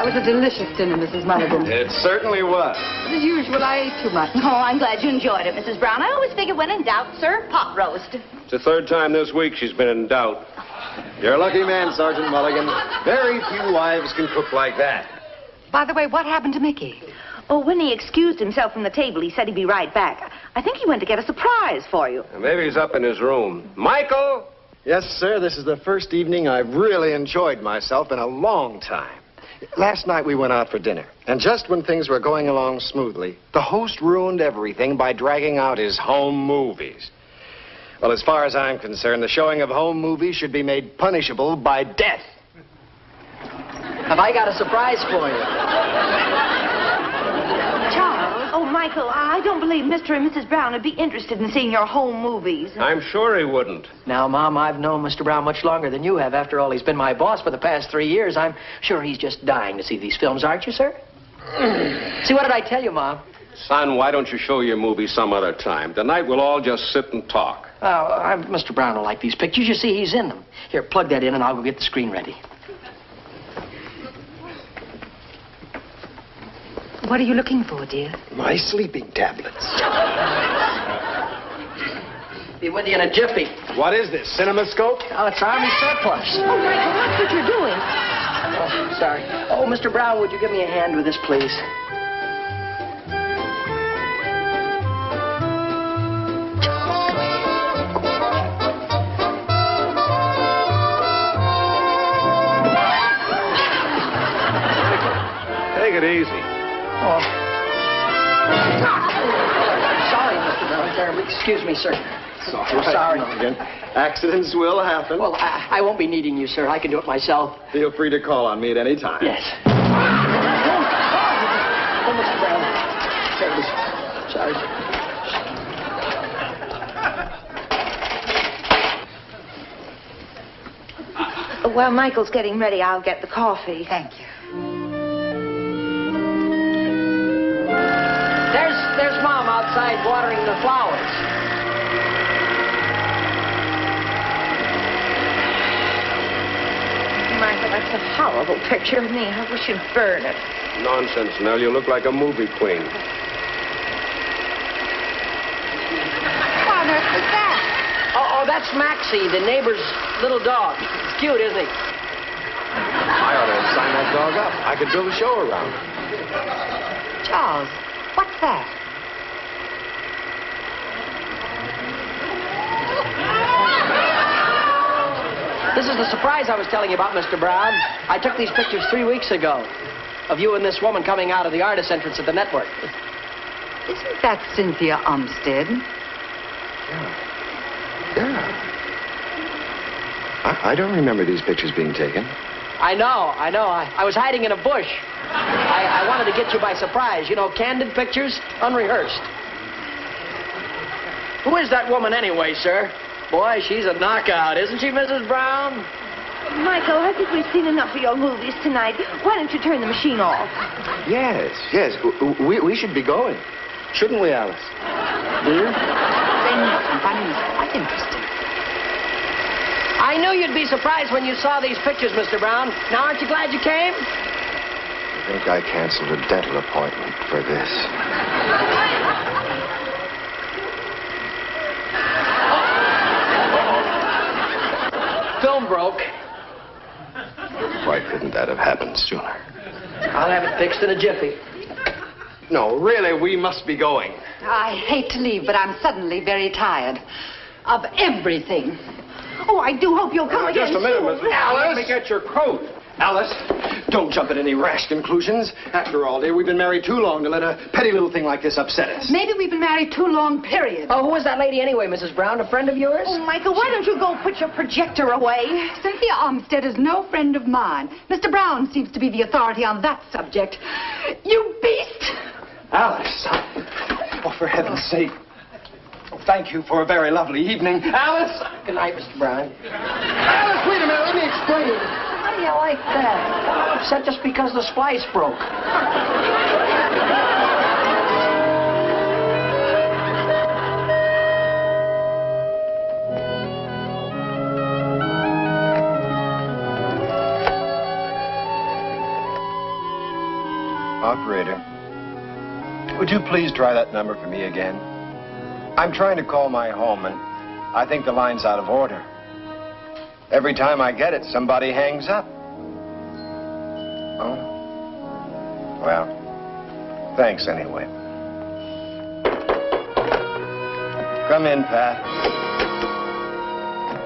was a delicious dinner, Mrs. Mulligan. It certainly was. As usual, I ate too much. Oh, I'm glad you enjoyed it, Mrs. Brown. I always figure when in doubt, serve pot roast. It's the third time this week she's been in doubt. You're a lucky man, Sergeant Mulligan. Very few wives can cook like that. By the way, what happened to Mickey? Oh, when he excused himself from the table, he said he'd be right back. I think he went to get a surprise for you. Maybe he's up in his room. Michael! Yes, sir, this is the first evening I've really enjoyed myself in a long time. Last night we went out for dinner, and just when things were going along smoothly, the host ruined everything by dragging out his home movies. Well, as far as I'm concerned, the showing of home movies should be made punishable by death. Have I got a surprise for you? Charles? Oh, Michael, I don't believe Mr. and Mrs. Brown would be interested in seeing your home movies. I'm sure he wouldn't. Now, Mom, I've known Mr. Brown much longer than you have. After all, he's been my boss for the past 3 years. I'm sure he's just dying to see these films, aren't you, sir? See, what did I tell you, Mom? Son, why don't you show your movie some other time? Tonight we'll all just sit and talk. Oh, Mr. Brown will like these pictures. You see, he's in them. Here, plug that in, and I'll go get the screen ready. What are you looking for, dear? My sleeping tablets. Be with you in a jiffy. What is this, CinemaScope? Oh, it's Army surplus. Oh, Michael, watch what you're doing. Oh, sorry. Oh, Mr. Brown, would you give me a hand with this, please? Take it easy. Oh. Sorry, Mr. Brown. Terribly. Excuse me, sir. Sorry. Again. Accidents will happen. Well, I won't be needing you, sir. I can do it myself. Feel free to call on me at any time. Yes. Oh, Mr. Brown. Terribly sorry. While Michael's getting ready, I'll get the coffee. Thank you. There's Mom outside watering the flowers. Michael, that's a horrible picture of me. I wish you'd burn it. Nonsense, Nell. You look like a movie queen. What on earth was that? Oh, that's Maxie, the neighbor's little dog. He's cute, isn't he? I ought to sign that dog up. I could build a show around him. Charles, what's that? This is the surprise I was telling you about, Mr. Brown. I took these pictures 3 weeks ago of you and this woman coming out of the artist entrance at the network. Isn't that Cynthia Umstead? Yeah. I don't remember these pictures being taken. I know. I was hiding in a bush. I wanted to get you by surprise. You know, candid pictures, unrehearsed. Who is that woman anyway, sir? Boy, she's a knockout, isn't she, Mrs. Brown? Michael, I think we've seen enough of your movies tonight. Why don't you turn the machine off? Yes. We should be going. Shouldn't we, Alice? Dear? Say nothing funny, Mr. Quite interesting. I knew you'd be surprised when you saw these pictures, Mr. Brown. Now, aren't you glad you came? I think I canceled a dental appointment for this. Film broke. Why couldn't that have happened sooner? I'll have it fixed in a jiffy. No, really, we must be going. I hate to leave, but I'm suddenly very tired of everything. Oh, I do hope you'll come again Just a minute, soon. Miss Alice. Let me get your coat. Alice, don't jump at any rash conclusions. After all, dear, we've been married too long to let a petty little thing like this upset us. Maybe we've been married too long, period. Oh, who was that lady anyway, Mrs. Brown? A friend of yours? Oh, Michael, why don't you go put your projector away? Cynthia Umstead is no friend of mine. Mr. Brown seems to be the authority on that subject. You beast! Alice! Oh, for heaven's sake. Oh, thank you for a very lovely evening. Alice! Good night, Mr. Brown. Alice, wait a minute. Let me explain. How do you like that? I'm upset just because the splice broke. Operator, would you please try that number for me again? I'm trying to call my home, and I think the line's out of order. Every time I get it, somebody hangs up. Oh? Well, thanks anyway. Come in, Pat.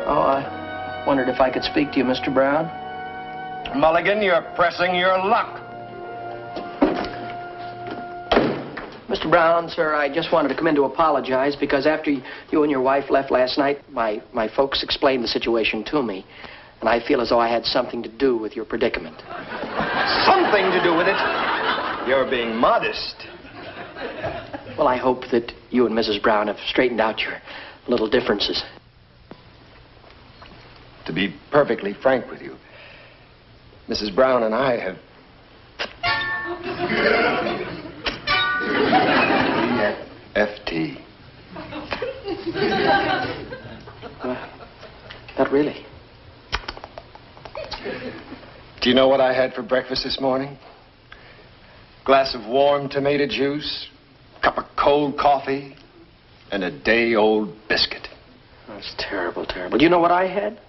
Oh, I wondered if I could speak to you, Mr. Brown. Mulligan, you're pressing your luck. Mr. Brown, sir, I just wanted to come in to apologize because after you and your wife left last night, my folks explained the situation to me, and I feel as though I had something to do with your predicament. Something to do with it? You're being modest. Well, I hope that you and Mrs. Brown have straightened out your little differences. To be perfectly frank with you, Mrs. Brown and I have... FT. Not really. Do you know what I had for breakfast this morning? Glass of warm tomato juice, cup of cold coffee, and a day-old biscuit. That's terrible, terrible. Do you know what I had?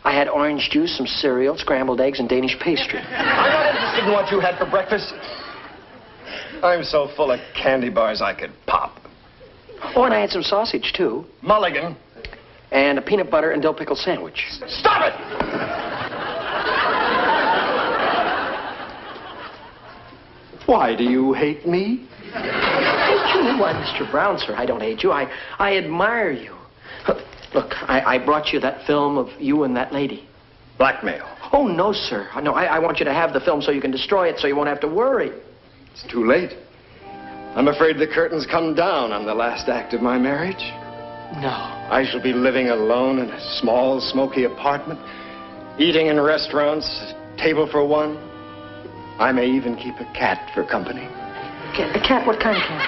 I had orange juice, some cereal, scrambled eggs, and Danish pastry. I'm not interested in what you had for breakfast. I'm so full of candy bars I could pop. Oh, and I had some sausage, too. Mulligan. And a peanut butter and dill pickle sandwich. Stop it! Why do you hate me? Hate you? Why, Mr. Brown, sir, I don't hate you. I admire you. Look, I brought you that film of you and that lady. Blackmail. Oh, no, sir. No, I want you to have the film so you can destroy it so you won't have to worry. It's too late. I'm afraid the curtains come down on the last act of my marriage. No. I shall be living alone in a small, smoky apartment, eating in restaurants, table for one. I may even keep a cat for company. A cat? What kind of cat?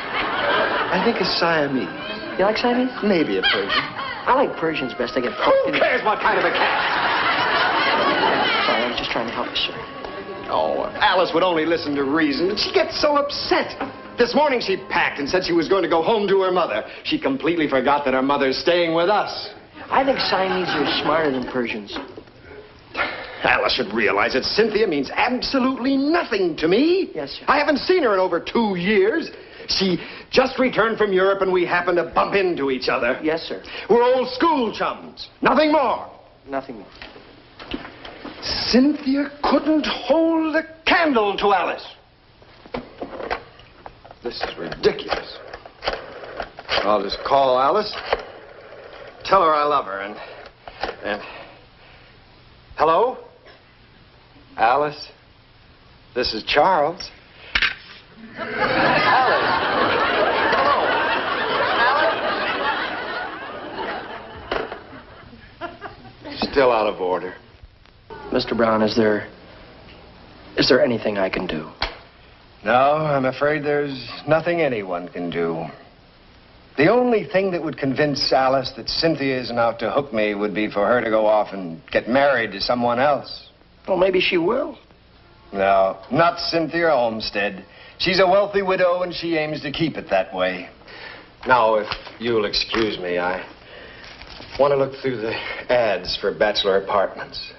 I think a Siamese. You like Siamese? Maybe a Persian. I like Persians best. They get... Who cares what kind of a cat? Sorry, I was just trying to help you, sir. Oh, Alice would only listen to reason. She gets so upset. This morning she packed and said she was going to go home to her mother. She completely forgot that her mother's staying with us. I think Siamese are smarter than Persians. Alice should realize that Cynthia means absolutely nothing to me. Yes, sir. I haven't seen her in over 2 years. She just returned from Europe and we happened to bump into each other. Yes, sir. We're old school chums. Nothing more. Nothing more. Cynthia couldn't hold a candle to Alice. This is ridiculous. I'll just call Alice, tell her I love her, and... Hello? Alice? This is Charles. Alice? Hello? Alice? Still out of order. Mr. Brown, is there anything I can do? No, I'm afraid there's nothing anyone can do. The only thing that would convince Alice that Cynthia isn't out to hook me would be for her to go off and get married to someone else. Well, maybe she will. No, not Cynthia Olmsted. She's a wealthy widow and she aims to keep it that way. Now, if you'll excuse me, I want to look through the ads for bachelor apartments.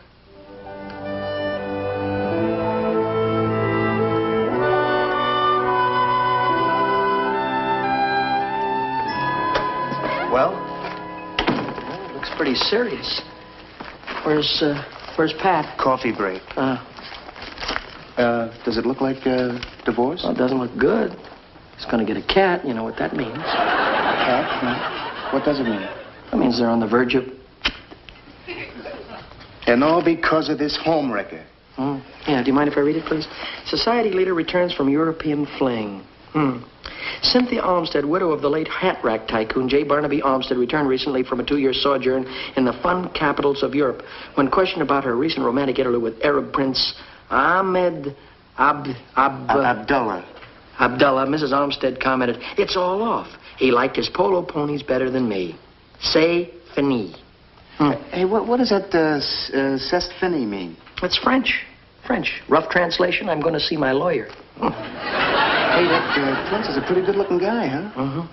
Well? It looks pretty serious. Where's Pat? Coffee break. Does it look like divorce? Well, it doesn't look good. He's going to get a cat. You know what that means. Cat? No. What does it mean? That means they're on the verge of... And all because of this home wrecker. Yeah, do you mind if I read it, please? Society leader returns from European fling. Cynthia Olmsted, widow of the late hat rack tycoon J. Barnaby Olmsted, returned recently from a 2-year sojourn in the fun capitals of Europe. When questioned about her recent romantic interlude with Arab Prince Ahmed Abdullah. Abdullah, Mrs. Olmsted commented, "It's all off. He liked his polo ponies better than me. C'est fini." Hey, what does that c'est fini mean? It's French. French. Rough translation, I'm going to see my lawyer. Hey, that prince is a pretty good-looking guy, huh? Mm-hmm.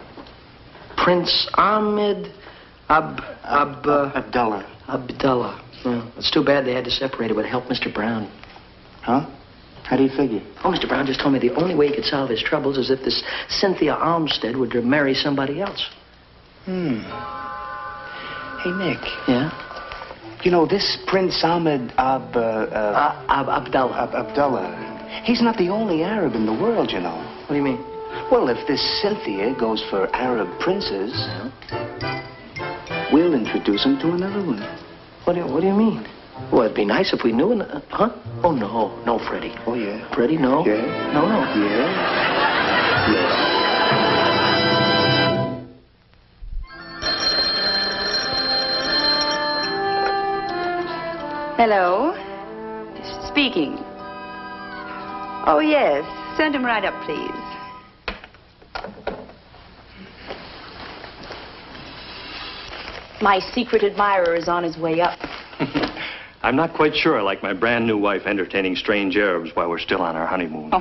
Prince Ahmed Abdullah. Abdullah. Yeah. It's too bad they had to separate. It would help Mr. Brown. Huh? How do you figure? Oh, Mr. Brown just told me the only way he could solve his troubles is if this Cynthia Armstead would marry somebody else. Hey, Nick. Yeah? You know, this Prince Ahmed Abdullah. Abdullah, he's not the only Arab in the world, you know. What do you mean? Well, if this Cynthia goes for Arab princes, we'll introduce him to another one. What do you mean? Well, it'd be nice if we knew huh? Oh, no, Freddie. Oh, yeah. Freddie, no. Yeah. No. Yeah. Yeah. Hello? Speaking. Oh, yes. Send him right up, please. My secret admirer is on his way up. I'm not quite sure I like my brand new wife entertaining strange Arabs while we're still on our honeymoon.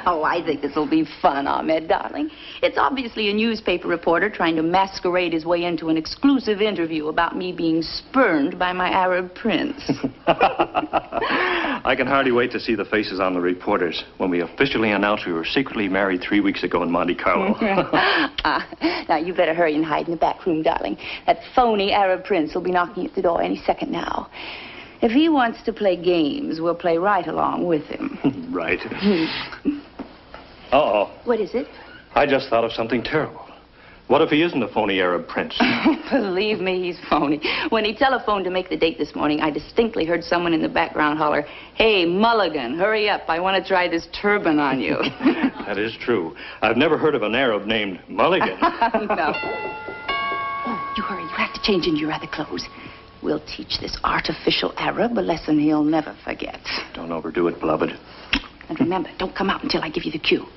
Oh, I think this will be fun, Ahmed, darling. It's obviously a newspaper reporter trying to masquerade his way into an exclusive interview about me being spurned by my Arab prince. I can hardly wait to see the faces on the reporters when we officially announce we were secretly married 3 weeks ago in Monte Carlo. Now, you better hurry and hide in the back room, darling. That phony Arab prince will be knocking at the door any second now. If he wants to play games, we'll play right along with him. Right. Uh-oh. What is it? I just thought of something terrible. What if he isn't a phony Arab prince? Believe me, he's phony. When he telephoned to make the date this morning, I distinctly heard someone in the background holler, "Hey, Mulligan, hurry up. I want to try this turban on you." That is true. I've never heard of an Arab named Mulligan. No. Oh, you hurry. You have to change into your other clothes. We'll teach this artificial Arab a lesson he'll never forget. Don't overdo it, beloved. And remember, don't come out until I give you the cue.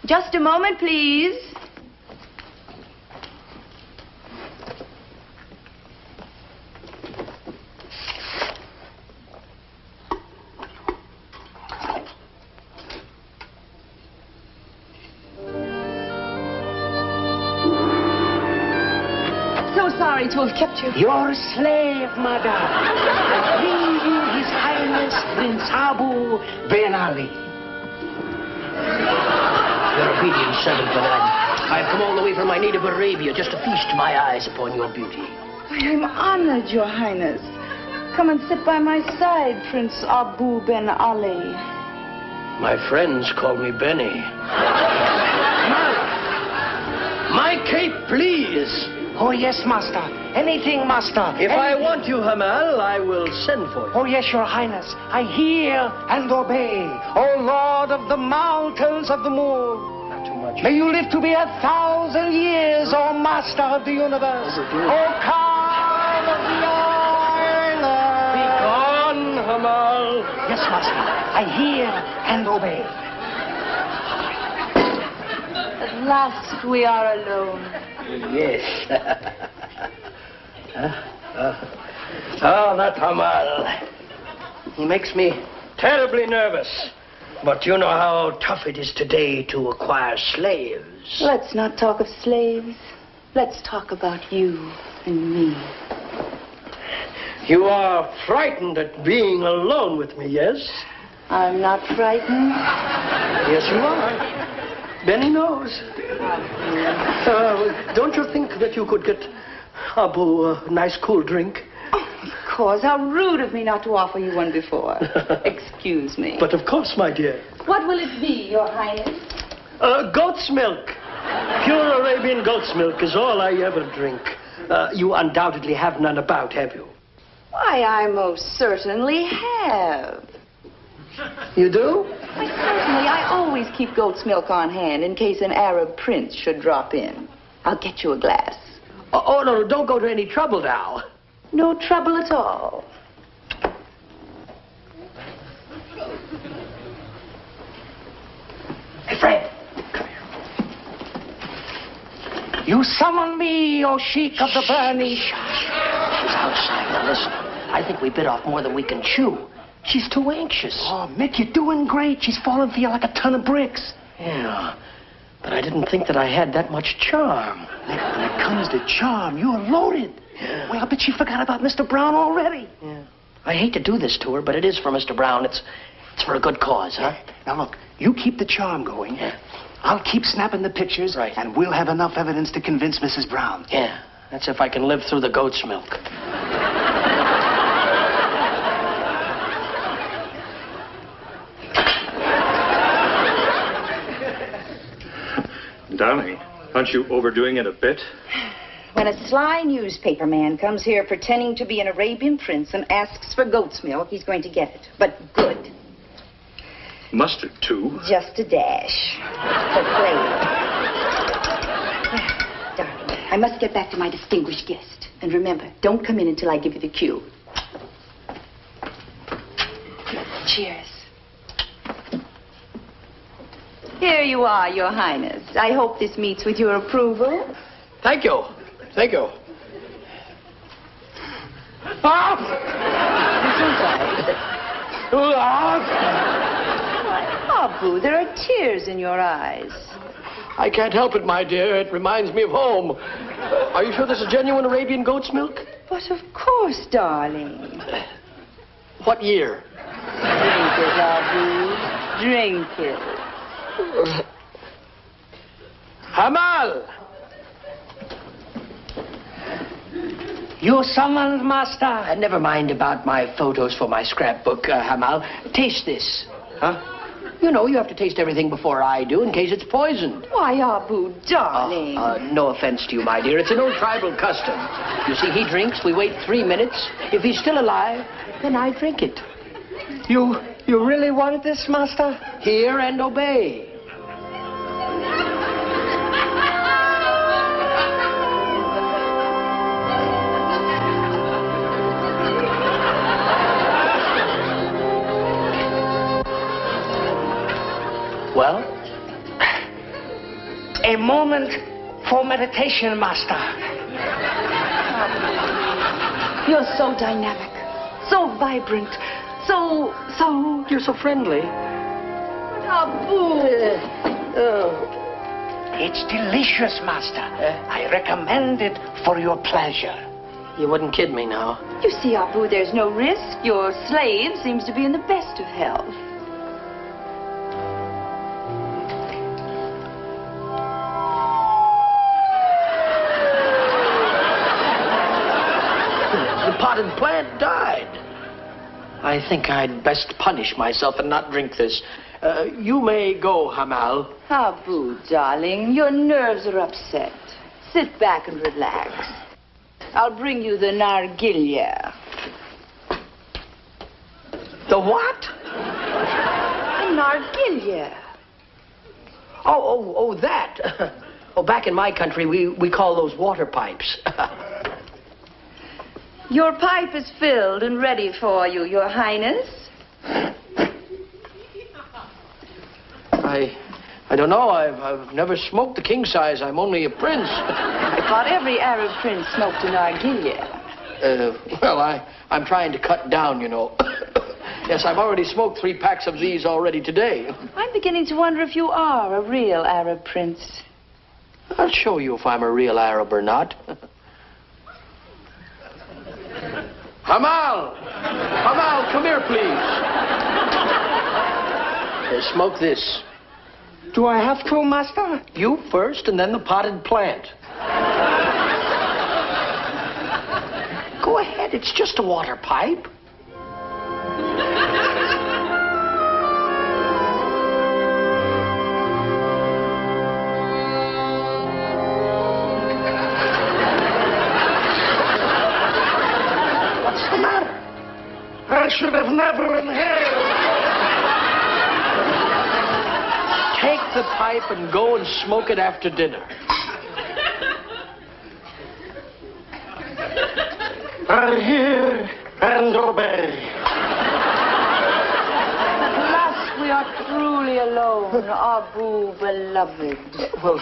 Just a moment, please. Sorry to have kept you. Your slave, madam. I bring you His Highness Prince Abu Ben Ali. Your obedient servant, madam. I've come all the way from my native Arabia just to feast my eyes upon your beauty. I'm honored, Your Highness. Come and sit by my side, Prince Abu Ben Ali. My friends call me Benny. My cape, please. Oh, yes, master. Anything, master. If I want you, Hamal, I will send for you. Oh, yes, Your Highness. I hear and obey. Oh, Lord of the mountains of the moon. Not too much. May you live to be 1,000 years, oh, master of the universe. Oh, Khan of the island. Be gone, Hamal. Yes, master. I hear and obey. At last we are alone. Yes. Oh, that Hamal. He makes me terribly nervous. But you know how tough it is today to acquire slaves. Let's not talk of slaves. Let's talk about you and me. You are frightened at being alone with me, yes? I'm not frightened. Yes, you are. Benny knows. Don't you think that you could get Abu a nice cool drink? Oh, of course. How rude of me not to offer you one before. Excuse me. But of course, my dear. What will it be, Your Highness? Goat's milk. Pure Arabian goat's milk is all I ever drink. You undoubtedly have none about, have you? Why, I most certainly have. You do? Why, certainly. I always keep goat's milk on hand in case an Arab prince should drop in. I'll get you a glass. Oh, no, don't go to any trouble now. No trouble at all. Hey, Fred. Come here. You summon me, O Sheik of the Burnie. She's outside. Now, listen. I think we bit off more than we can chew. She's too anxious. Oh, Mick, you're doing great. She's falling for you like a ton of bricks. Yeah, but I didn't think that I had that much charm. Mick, when it comes to charm, you're loaded. Yeah. Well, I bet she forgot about Mr. Brown already. Yeah. I hate to do this to her, but it is for Mr. Brown. It's for a good cause, huh? Now, look, you keep the charm going. Yeah. I'll keep snapping the pictures, Right. and we'll have enough evidence to convince Mrs. Brown. Yeah, that's if I can live through the goat's milk. Darling, aren't you overdoing it a bit? When a sly newspaper man comes here pretending to be an Arabian prince and asks for goat's milk, he's going to get it. But good. Mustard, too. Just a dash. For flavor. Darling, I must get back to my distinguished guest. And remember, don't come in until I give you the cue. Cheers. Here you are, Your Highness. I hope this meets with your approval. Thank you. Thank you. Abu, there are tears in your eyes. I can't help it, my dear. It reminds me of home. Are you sure this is genuine Arabian goat's milk? But of course, darling. What year? Drink it, Abu. Drink it. Hamal! You summoned, master. Never mind about my photos for my scrapbook, Hamal. Taste this. Huh? You know, you have to taste everything before I do in case it's poisoned. Why, Abu, darling. No offense to you, my dear. It's an old tribal custom. You see, he drinks, we wait 3 minutes. If he's still alive, then I drink it. You really wanted this, master? Hear and obey. Well? A moment for meditation, master. You're so dynamic, so vibrant, so... You're so friendly. Abu. It's delicious, master. I recommend it for your pleasure. You wouldn't kid me now. You see, Abu, there's no risk. Your slave seems to be in the best of health. The potted plant died. I think I'd best punish myself and not drink this. You may go, Hamal. Abu, darling, your nerves are upset. Sit back and relax. I'll bring you the nargilya. The what? The nargilya. Oh, that. Oh, back in my country, we call those water pipes. Your pipe is filled and ready for you, Your Highness. I don't know. I've never smoked the king size. I'm only a prince. I thought every Arab prince smoked a nargilya. Well, I'm trying to cut down, you know. Yes, I've already smoked 3 packs of these already today. I'm beginning to wonder if you are a real Arab prince. I'll show you if I'm a real Arab or not. Hamal! Hamal, come here, please. Smoke this. Do I have to, master? You first, and then the potted plant. Go ahead, it's just a water pipe. What's the matter? I should have never inhaled. Take the pipe and go and smoke it after dinner. I hear and obey. At last we are truly alone, Abu, beloved. Well,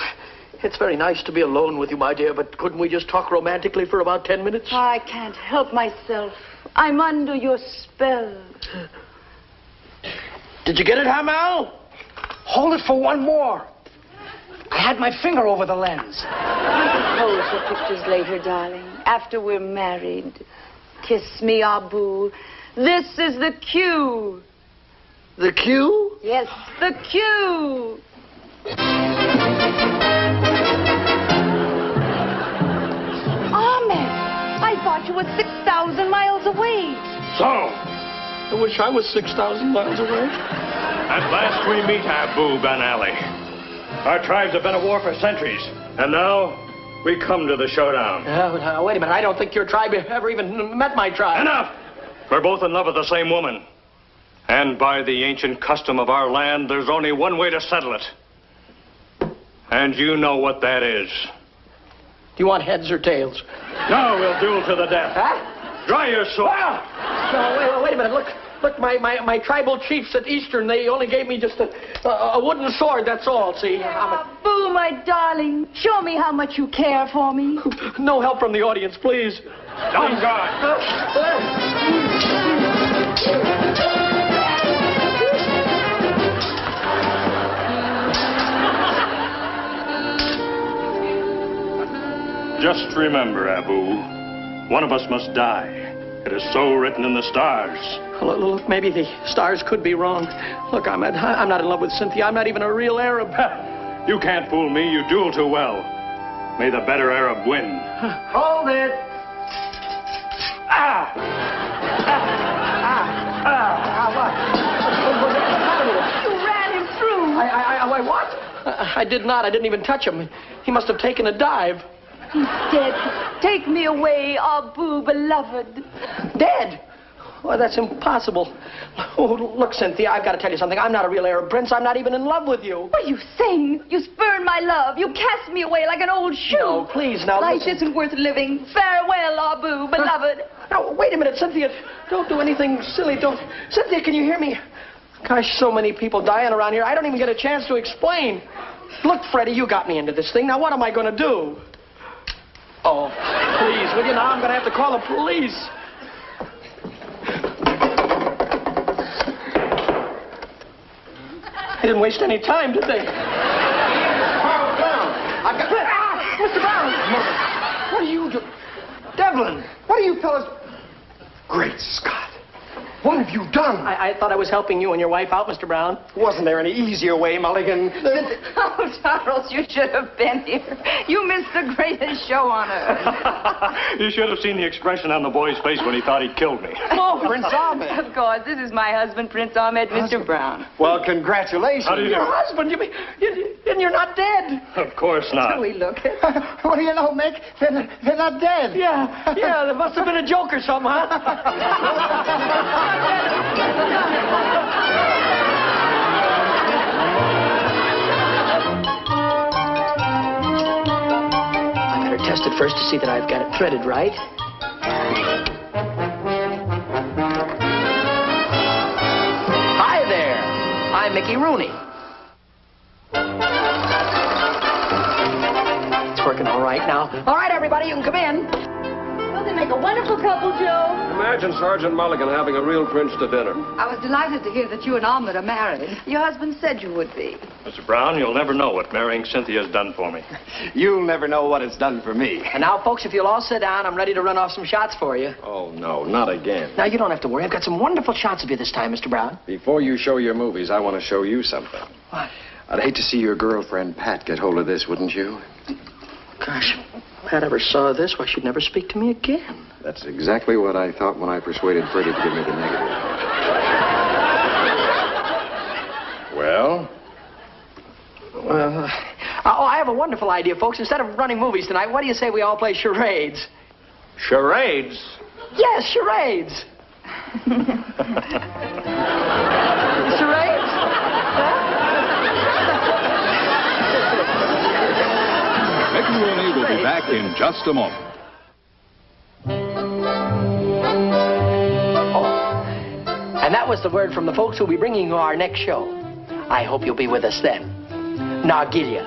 it's very nice to be alone with you, my dear, but couldn't we just talk romantically for about 10 minutes? I can't help myself. I'm under your spell. Did you get it, huh, Mal? Hold it for one more. I had my finger over the lens. Pose for pictures later, darling. After we're married. Kiss me, Abu. This is the cue. The cue? Yes, the cue. Ahmed, I thought you were 6,000 miles away. So, I wish I was 6,000 miles away. at last we meet Abu Ben Ali. Our tribes have been at war for centuries, and now we come to the showdown. Wait a minute. I don't think your tribe ever even met my tribe. Enough! We're both in love with the same woman. And by the ancient custom of our land, there's only one way to settle it. And you know what that is. Do you want heads or tails? No, we'll duel to the death. Huh? Dry your sword. No, wait a minute. Look, my tribal chiefs at Eastern, they only gave me just a wooden sword, that's all, see? Abu, my darling, show me how much you care for me. No help from the audience, please. Don't guard. Just remember, Abu, one of us must die. It is so written in the stars. Look, maybe the stars could be wrong. Look, I'm not in love with Cynthia. I'm not even a real Arab. You can't fool me. You duel too well. May the better Arab win. Hold it. You ran him through. I what? I did not. I didn't even touch him. He must have taken a dive. He's dead. Take me away, Abu, beloved. Dead? Well, that's impossible. Oh, look, Cynthia, I've got to tell you something. I'm not a real Arab prince. I'm not even in love with you. What are you saying? You spurned my love. You cast me away like an old shoe. No, please, now Life listen. isn't worth living. Farewell, Abu, beloved. Now, wait a minute, Cynthia. Don't do anything silly. Don't. Cynthia, can you hear me? Gosh, so many people dying around here. I don't even get a chance to explain. Look, Freddie, you got me into this thing. Now, what am I going to do? Oh, please, will you? Now I'm going to have to call the police. They didn't waste any time, did they? Mr. Brown! What are you doing? Devlin, what are you fellas... Great Scott. What have you done? I thought I was helping you and your wife out, Mr. Brown. Wasn't there any easier way, Mulligan? Oh, Charles, you should have been here. You missed the greatest show on earth. You should have seen the expression on the boy's face when he thought he killed me. Oh, Prince Ahmed. Of course, this is my husband, Prince Ahmed, Mr. Brown. Well, congratulations. How do you do? Your husband, you mean, and you're not dead. Of course not. We look. What do you know, Mick? They're not dead. Yeah, there must have been a joke or something, huh? I better test it first to see that I've got it threaded right. Hi there. I'm Mickey Rooney. It's working all right now. All right, everybody, you can come in. Well, they make a wonderful couple, Joe. Imagine Sergeant Mulligan having a real prince to dinner. I was delighted to hear that you and Ahmed are married. Your husband said you would be. Mr. Brown, you'll never know what marrying Cynthia has done for me. You'll never know what it's done for me. And now, folks, if you'll all sit down, I'm ready to run off some shots for you. Oh, no, not again. Now, you don't have to worry. I've got some wonderful shots of you this time, Mr. Brown. Before you show your movies, I want to show you something. What? I'd hate to see your girlfriend, Pat, get hold of this, wouldn't you? Gosh, if Pat ever saw this, why, she'd never speak to me again. That's exactly what I thought when I persuaded Freddie to give me the negative. Well? Well, I have a wonderful idea, folks. Instead of running movies tonight, what do you say we all play charades? Charades? Yes, charades. Charades? Mick Rooney will be back in just a moment. And that was the word from the folks who'll be bringing you our next show. I hope you'll be with us then. Nargilia.